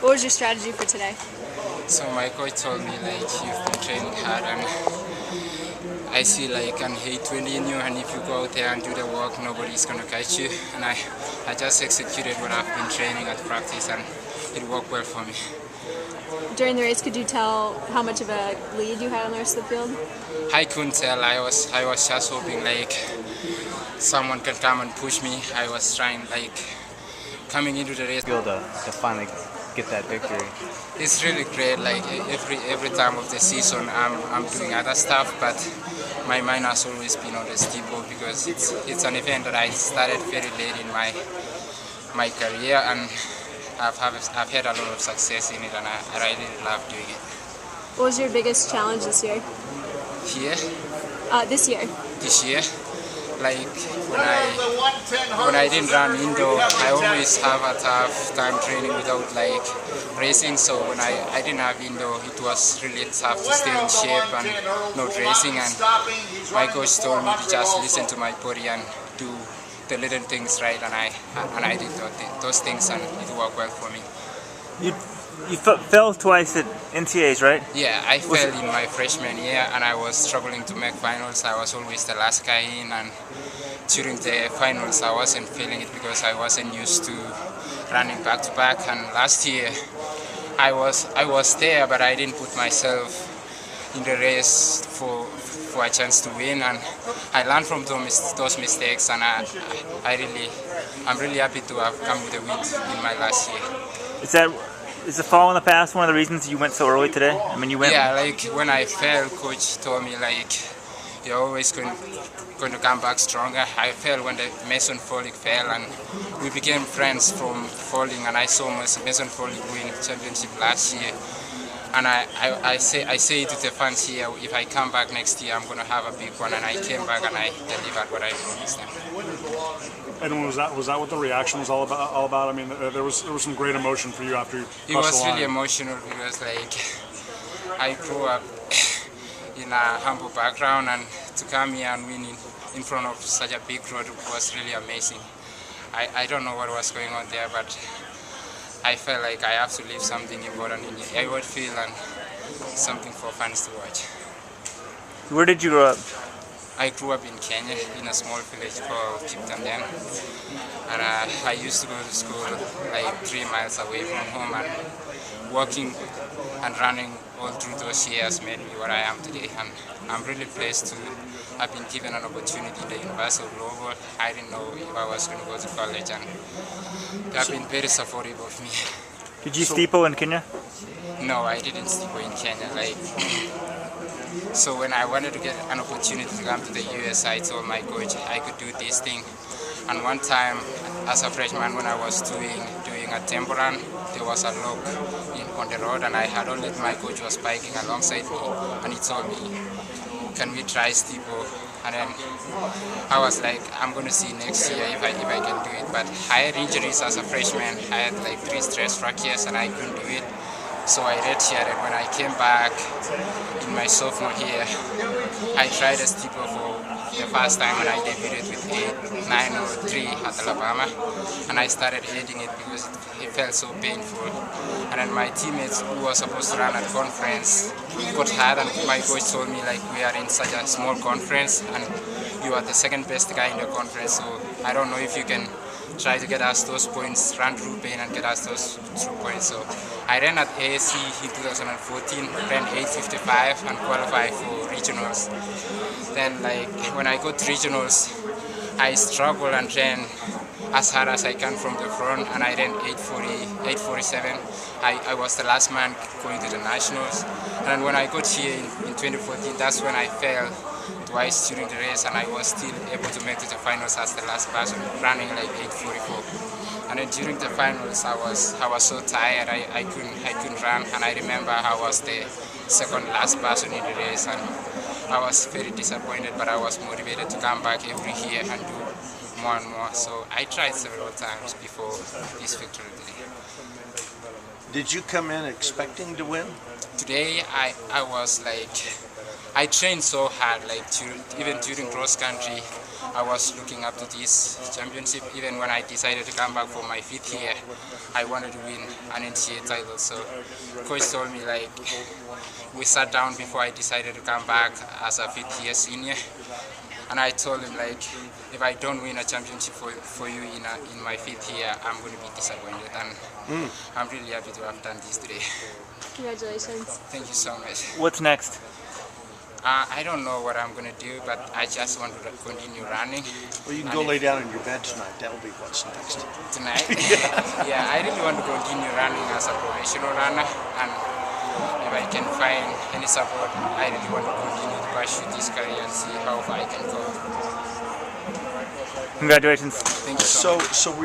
What was your strategy for today? So my coach told me like you've been training hard and I see like an 820 in you, and if you go out there and do the work, nobody's gonna catch you. And I just executed what I've been training at practice, and it worked well for me. During the race, could you tell how much of a lead you had on the rest of the field? I couldn't tell. I was just hoping like someone can come and push me. I was trying like coming into the race. Feel to finally get that victory. It's really great. Like every time of the season, I'm doing other stuff, but my mind has always been on the steeple because it's an event that I started very late in my career, and I've had a lot of success in it, and I really love doing it. What was your biggest challenge this year? Here, This year? this year, like when I didn't run indoor, I always have a tough time training without like racing. So when I didn't have indoor, it was really tough to stay in shape and not racing. And my coach told me to just listen to my body and do the little things right, and I did those things, and it worked well for me. You fell twice at NCAAs, right? Yeah, I fell in my freshman year, and I was struggling to make finals. I was always the last guy in, and during the finals I wasn't feeling it because I wasn't used to running back to back. And last year I was there, but I didn't put myself in the race for a chance to win, and I learned from those mistakes, and I'm really happy to have come with a win in my last year. Is the fall in the past one of the reasons you went so early today? I mean, you went. Yeah, like when I fell, coach told me like you're always going to come back stronger. I fell when the Mason Foley fell, and we became friends from falling, and I saw Mason Foley win championship last year. And I say to the fans here, if I come back next year, I'm going to have a big one. And I came back and I delivered what I promised them. And was that what the reaction was all about? I mean, there was some great emotion for you after you crossed the line. It was really emotional because like I grew up in a humble background, and to come here and win in front of such a big crowd was really amazing. I don't know what was going on there, but I felt like I have to leave something important in the Edwin field and something for fans to watch. Where did you grow up? I grew up in Kenya, in a small village called Kibichy, and I used to go to school like 3 miles away from home, and walking and running all through those years made me what I am today. And I'm really blessed to have been given an opportunity in the University of Louisville. I didn't know if I was going to go to college, and they have been very supportive of me. Did you steeple in Kenya? No, I didn't steeple in Kenya. So when I wanted to get an opportunity to come to the US, I told my coach I could do this thing. And one time, as a freshman, when I was doing a tempo run, there was a log on the road, and I had only my coach was biking alongside me, and he told me, "Can we try steeple?" And then I was like, "I'm going to see next year if I can do it." But I had injuries as a freshman. I had like 3 stress fractures, and I couldn't do it. So I redshirted. When I came back in my sophomore year, I tried a steeple for the first time, and I debuted with 8.903 at Alabama, and I started hating it because it felt so painful. And then my teammates who were supposed to run at conference got hurt, and my coach told me like, we are in such a small conference and you are the second best guy in the conference, so I don't know if you can try to get us those points, run through pain and get us those through points. So I ran at ASC in 2014, ran 8:55 and qualified for regionals. Then like when I got to regionals, I struggled and ran as hard as I can from the front, and I ran 8:47. I was the last man going to the nationals. And when I got here in 2014, that's when I fell twice during the race, and I was still able to make it to the finals as the last person, running like 8:44. And then during the finals, I was so tired, I couldn't run, and I remember I was the second last person in the race, and I was very disappointed, but I was motivated to come back every year and do more and more. So I tried several times before this victory today. Did you come in expecting to win? Today I was like, I trained so hard, like even during cross country, I was looking up to this championship. Even when I decided to come back for my 5th year, I wanted to win an NCAA title. So coach told me, like, we sat down before I decided to come back as a 5th year senior. And I told him, like, if I don't win a championship for you in my 5th year, I'm going to be disappointed. And I'm really happy to have done this today. Congratulations. Thank you so much. What's next? I don't know what I'm going to do, but I just want to continue running. Well, you can go lay down in your bed tonight. That'll be what's next. Tonight? Yeah, I really want to continue running as a professional runner. And if I can find any support, I really want to continue to pursue this career and see how far I can go. Congratulations. Thank you so much. So were you